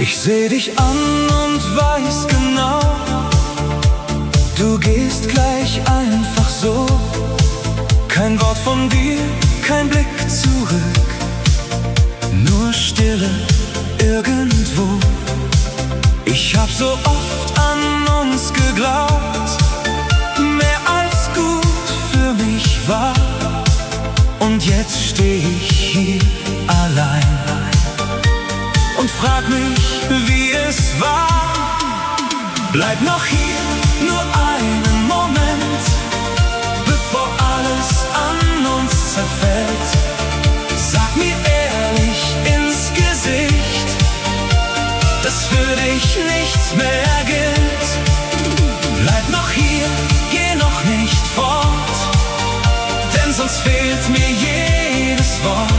Ich seh dich an und weiß genau, du gehst gleich einfach so. Kein Wort von dir, kein Blick zurück, nur Stille irgendwo. Ich hab so oft an uns geglaubt, mehr als gut für mich war. Und jetzt steh ich hier allein und frag mich, wie es war. Bleib noch hier, nur einen Moment, bevor alles an uns zerfällt. Sag mir ehrlich ins Gesicht, dass für dich nichts mehr gilt. Bleib noch hier, geh noch nicht fort, denn sonst fehlt mir jedes Wort.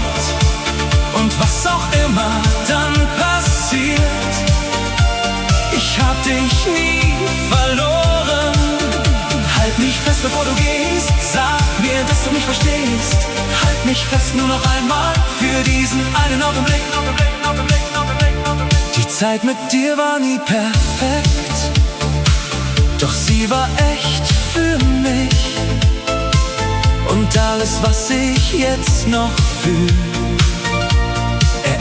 Und was auch immer dann passiert, ich hab dich nie verloren. Halt mich fest, bevor du gehst, sag mir, dass du mich verstehst. Halt mich fest nur noch einmal für diesen einen Augenblick. Die Zeit mit dir war nie perfekt, doch sie war echt für mich. Und alles, was ich jetzt noch fühl,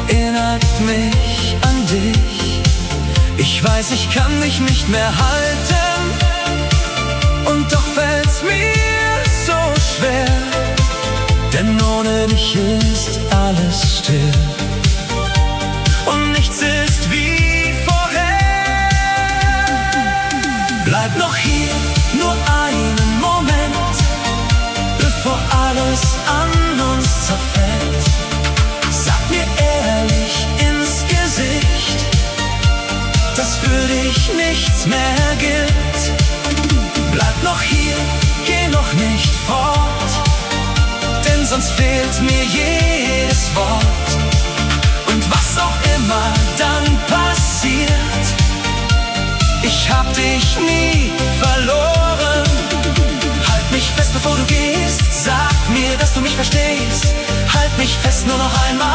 erinnert mich an dich. Ich weiß, ich kann dich nicht mehr halten, und doch fällt's mir so schwer, denn ohne dich ist alles still und nichts ist wie vorher. Bleib noch hier, nur einen Moment, bevor alles an uns zerfällt. Sag mir ehrlich ins Gesicht, dass für dich nichts mehr gilt. Bleib noch hier, geh noch nicht fort, denn sonst fehlt mir jedes Wort. Und was auch immer dann passiert, ich hab dich nie verloren. Halt mich fest, bevor du gehst, sag mir, dass du mich verstehst. Halt mich fest nur noch einmal